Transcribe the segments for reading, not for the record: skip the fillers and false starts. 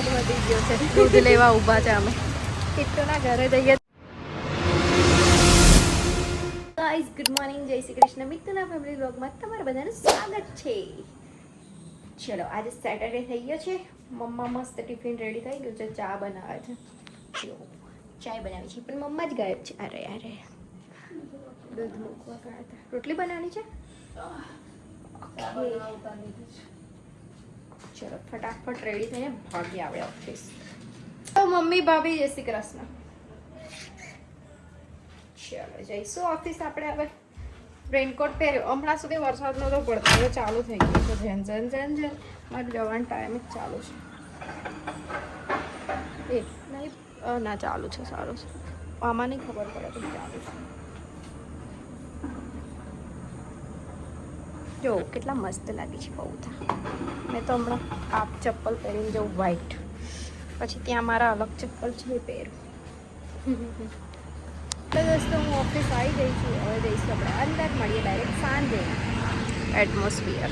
વરસાદ વધી ગયો છે, દૂધ લેવા ઊભા છે અમે. કિટ્ટુના ઘરે જઈએ. ગાઈસ ગુડ મોર્નિંગ, જય શ્રી કૃષ્ણ. મિત્તુના ફેમિલી વ્લોગમાં તમારા બધાનું સ્વાગત છે. ચલો આજે સેટરડે થઈ ગયો છે. મમ્મા મસ્ત ટિફિન રેડી થઈ ગયું છે. ચા બનાવે છે. જો ચાય બનાવી છે પણ મમ્મા જ ગાયબ છે. અરે અરે દૂધ મૂકવા ગયા હતા. રોટલી બનાવવાની છે. ચલો ફટાફટ રેડી થઈને ભાગી આવે ઓફિસ. તો મમ્મી ભાભી જય શ્રી કૃષ્ણ. ચલો જઈશું ઓફિસ આપણે હવે. રેનકોટ પહેર્યો. હમણાં સુધી વરસાદ નહોતો પડતો, હવે ચાલુ થઈ ગયો છે. જેન જેન જેન જેન મારે જવાનો ટાઈમ જ ચાલુ છે. એ નહીં ના ચાલુ છે, સારું છે. આમાં નહીં ખબર પડે તો ચાલુ છે. જો કેટલા મસ્ત લાગે છે પૌધા. મેં તો હમણાં આ ચપ્પલ પહેરીને જવું વ્હાઈટ, પછી ત્યાં મારા અલગ ચપ્પલ છે એ પહેરું. તો દોસ્તો હું ઓફિસ આવી ગઈ છું. હવે જઈશું આપણે અંદર, મળીએ ડાયરેક્ટ સાંજે. Atmosphere.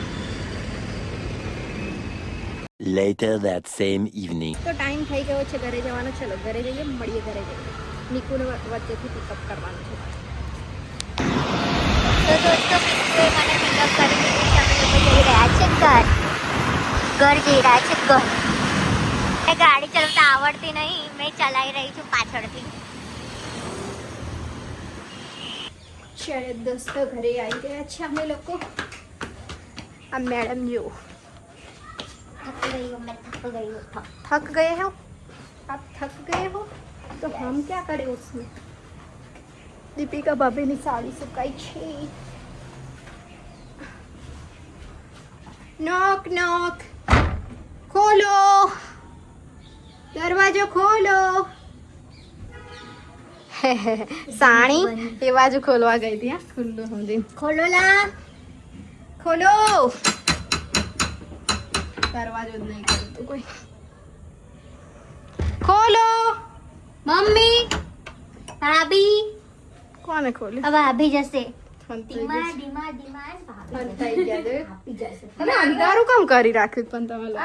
Later that same evening. તો ટાઈમ થઈ ગયો છે ઘરે જવાનો. ચલો ઘરે જઈએ, મળીએ ઘરે જઈએ. નિકુને વચ્ચેથી પિકઅપ કરવાનું છે. તો દોસ્તો પિક્ચર મને પિકઅપ કરી દીધી છે. અમે લોકો જઈ રહ્યા છે ઘર જઈ રહ્યા છે ઘર. એ ગાડી ચલાવતા આવડતી નહીં, મેં ચલાવી રહી છું પાછળથી. ચલો દોસ્તો ઘરે આવી ગયા છે અમે લોકો. આ મેડમ જો थक गई हूँ मैं, थक गई हूँ, थक गए हो आप? थक गए हो तो हम क्या करें उसमें. दीपिका भाभीની સાડી સુકાઈ છે. નોક નોક, ખોલો દરવાજો, ખોલો. સાણી એ બાજુ ખોલવા ગઈ હતી. ખુલ્લું સમજી खोलो ला. ખોલો. દરવાજો જ નહીં ખોલતું કોઈ. ખોલો. मम्मी भाभी કોને ખોલી? अब भाभी जैसे ફંતાઈ धीमा ગઈ છે. धीमा धीमा भाभी ફંતાઈ ગયા છે. भाभी जैसे તમે અંધારું કામ કરી રાખ્યું પણ તમે લોકો?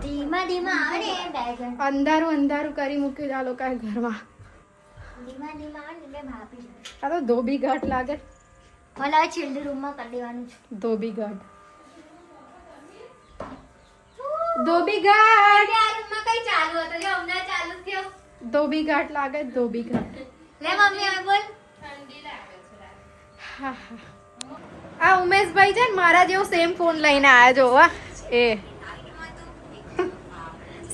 धीमा धीमा આવે ને બેગ. અંધારું અંધારું કરી મૂક્યું આ લોકોએ ઘરમાં. ધીમા ધીમા આવે ને એટલે ભાભી જैसे. આ તો ધોબી ઘાટ લાગે. ભલા ચિલ્ડ રૂમમાં કરી દેવાનું છે. ધોબી ઘાટ. ધોબી ઘાટ. આ રૂમમાં કઈ ચાલુ હતો જો હમણાં ચાલુ થયો. ધોબી ઘાટ લાગે. ધોબી ઘાટ. લે મમ્મી હવે બોલ. હા હા. આ ઉમેશભાઈ છે ને મારા જેવો સેમ ફોન લઈને આયા જો. વાહ એ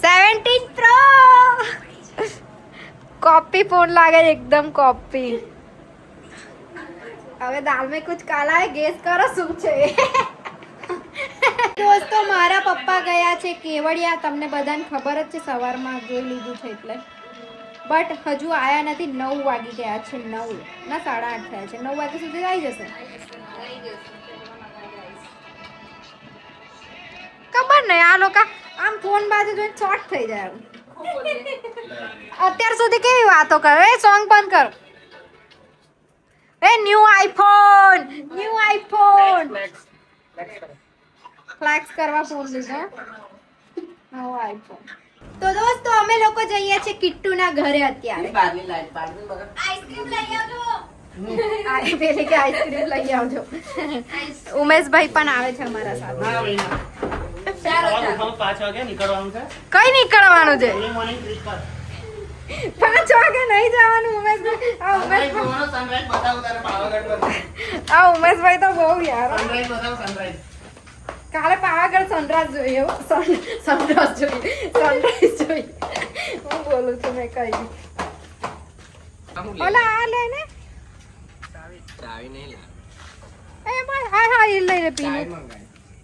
17 પ્રો कॉपी फोन लागे एकदम कॉपी. હવે દાલ में कुछ काला है, गैस करो શું છે. દોસ્તો મારા પપ્પા ગયા છે કેવડિયા. તમને બધાને ખબર જ છે, સવારમાં જોઈ લીધું છે એટલે. બટ હજુ આયા નથી. 9 વાગી ગયા છે. 9 ના 8:30 થયા છે. 9 વાગ્યા સુધી આવી જશે. ખબર નહીં આ લોકો આમ ફોન બાજુ જોઈને શોર્ટ થઈ જાય. અત્યાર સુધી કેવી વાતો કરે. સોંગ બંધ કર. એ new iPhone, new iPhone flex કરવા ફોન લીધો. નવો આઈફોન. તો દોસ્તો અમે લોકો જઈએ છીએ કિટ્ટુના ઘરે અત્યારે. આઈસ્ક્રીમ લઈ આવજો. પેલી કે આઈસ્ક્રીમ લઈ આવજો. ઉમેશભાઈ પણ આવે છે અમારા સાથે. 5 વાગે નીકળવાનું છે. કઈ નીકળવાનું છે? early morning trip પર. 5 વાગે નહીં જવાનું ઉમેશભાઈ. સનરાઈઝ બતાવો તારે પાવાગઢ પર. આ ઉમેશભાઈ તો બહુ યાર. સનરાઈઝ બતાવો સનરાઈઝ. કાલે પાવાગઢ સનરાઈઝ જોઈએ. સનરાઈઝ જોઈએ. સનરાઈઝ જોઈએ. હું બોલું છું મેં કઈ. ઓલા આ લે ને. ચાવી નહીં લા. એ ભાઈ હા હા એ લઈ લે પીનું.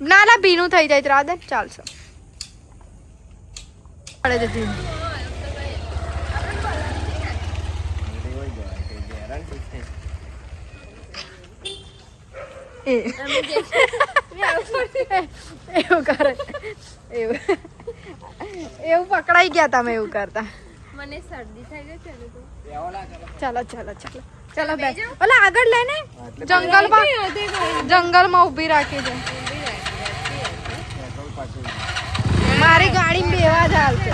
ના ના ભીનું થઈ જાય તો રાધે ચાલશે. પડે છે ભીનું. એવું કરે. એવું પકડાઈ ગયા તમે એવું કરતા. મને શરદી થઈ ગઈ છે ને તો ચાલો ચાલો ચાલો ચાલો બેસ. ઓલા આગળ લઈને જંગલમાં ઊભી રાખી છે. મારી ગાડી બેવા જ આવશે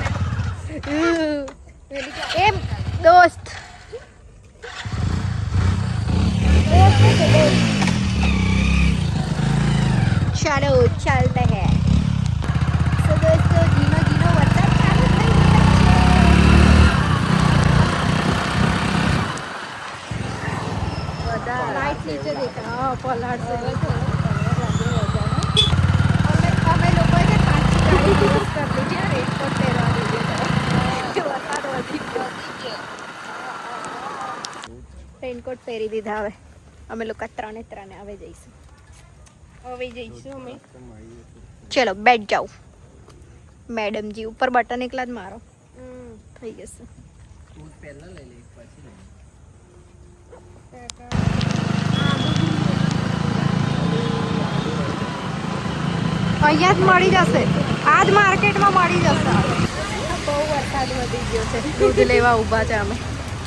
એમ દોસ્ત चलो चलते हैं तो दोस्तों धीनो धीनो वरसाद चालू થઈ ગયો છે લાઈટ નીચે દેખા હા પલાડ છે અમે લોકોએ જે કાચી ગાડી યુઝ કરી લીધી ને રેનકોટ પહેરવા દીધી વરસાદ વધી ગયો રેનકોટ પહેરી દીધા હવે અમે લોકો ત્રણે હવે જઈશું હવે જઈશું અમે ચલો બેઠ જાઓ મેડમજી ઉપર બટન એકલા જ મારો થઈ જશે અહીંયા જ મળી જશે આજ માર્કેટમાં મળી જશે બહુ વરસાદ વધી ગયો છે દૂધ લેવા ઊભા છે અમે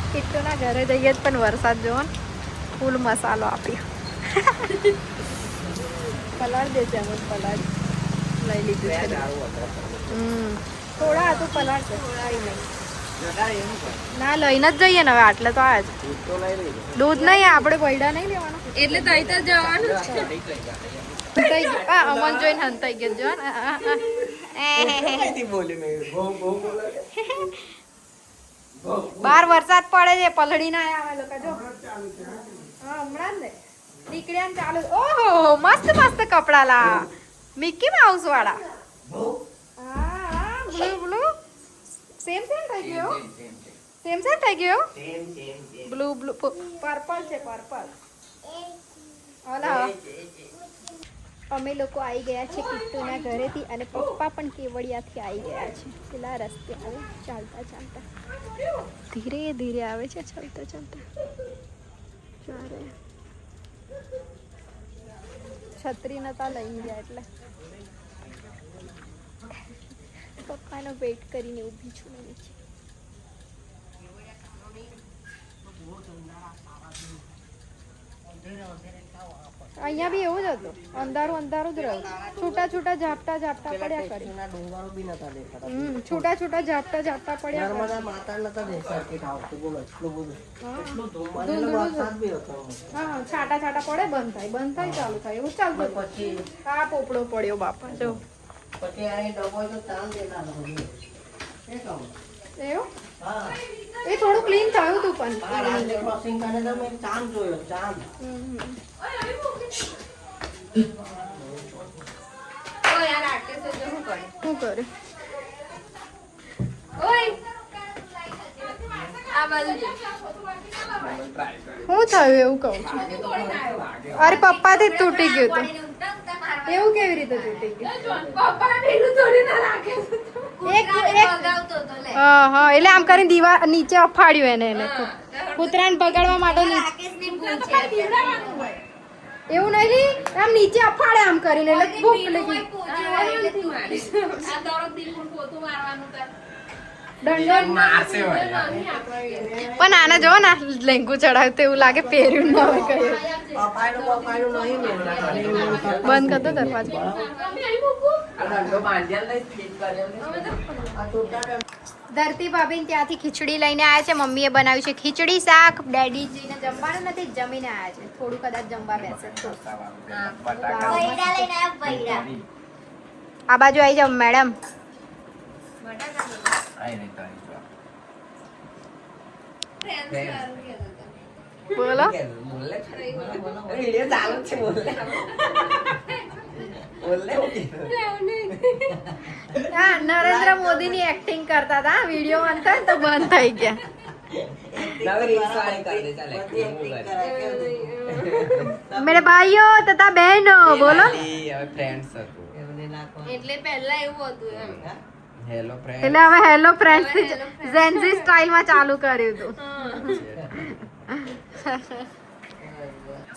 કિટ્ટુના ઘરે જઈએ જ પણ વરસાદ જોવો ને ફૂલ મસાલો આપ્યો પલાળ દેજે અમે પલાળ લઈ લીધું છે થોડા હતું પલાળ છે ના લઈને જ જઈએ ને હવે આટલે તો આ જ દૂધ નહીં આપણે પૈડા નહીં લેવાનું એટલે તઈ તો જવાનું અમન જોઈને હંતાઈ ગયો જો ને બાર વરસાદ પડે છે પલળી ના આવે લોકો જો હા હમણાં ને નીકળ્યા ને ચાલુ ઓહો મસ્ત મસ્ત કપડા લા મિકી માઉસ વાળા હા બ્લુ બ્લુ સેમ થઈ ગયો સેમ થઈ ગયો બ્લુ બ્લુ પર્પલ છે પર્પલ ઓલા અમે લોકો આવી ગયા છે કિટ્ટુના ઘરેથી અને પપ્પા પણ કેવડિયાથી આવી ગયા છે પેલા રસ્તે આવે ચાલતા ચાલતા ધીરે ધીરે આવે છે ચાલતા ચાલતા ચાલે છત્રી નતા લઈને ગયા એટલે પપ્પાનો વેઇટ કરીને ઊભી છું મેં નીચે અહીંયા બી એવું જ હતું અંધારું અંધારું જ રહ્યું છૂટા છૂટા ઝાપટા ઝાપટા પડ્યા કરે છૂટા છૂટા ઝાપટા ઝાપટા પડ્યા કરે હા છાટા છાટા પડે બંધ થાય ચાલુ થાય એવું ચાલતું પછી આ પોપડો પડ્યો બાપા જો એવું એ થોડું ક્લીન થયું હતું પણ શું કરે શું થયું એવું કહું છું અરે પપ્પાથી જ તૂટી ગયું હતું એવું કેવી રીતે તૂટી ગયું હા એટલે આમ કરીને દીવાલ નીચે અફાડ્યું એને કૂતરાને બગાડવા માટે એવું નહીં આમ નીચે અફાડે આમ કરીને એટલે ભૂખ લાગી પણ આને જો ને લેંગુ ચડાવ્યું તો એવું લાગે પહેર્યું ના હોય કઈ બંધ કરતો દરવાજો ધરતી ભાભીને ત્યાંથી ખીચડી લઈને આવ્યા છે મમ્મીએ બનાવ્યું છે ખીચડી શાક ડેડીજીને જમવાનું નથી જમીને આવ્યા છે થોડું કદાચ જમવા બેસે આ બાજુ આવી જાવ મેડમ બોલો હા નરેન્દ્ર મોદી ની એક્ટિંગ કરતા હતા વિડીયો બનતા તો બંધ થઈ ગયા મેરે ભાઈઓ તથા બહેનો બોલો એટલે પહેલા એવું હતું એમ એટલે હવે હેલો ફ્રેન્ડ્સ થી ઝેન્ઝી સ્ટાઇલ માં ચાલુ કર્યું હતું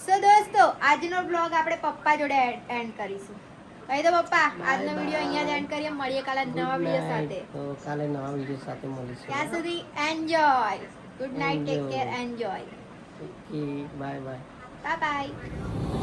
સો દોસ્તો આજનો બ્લોગ આપણે પપ્પા જોડે એન્ડ કરીશું કહી દો પપ્પા આજનો વિડીયો અહીંયા જ એન્ડ કરીએ મળીએ કાલે નવા વિડીયો સાથે કાલે નવા વિડીયો સાથે મળીશું ત્યાં સુધી enjoy good night take care enjoy bye bye bye bye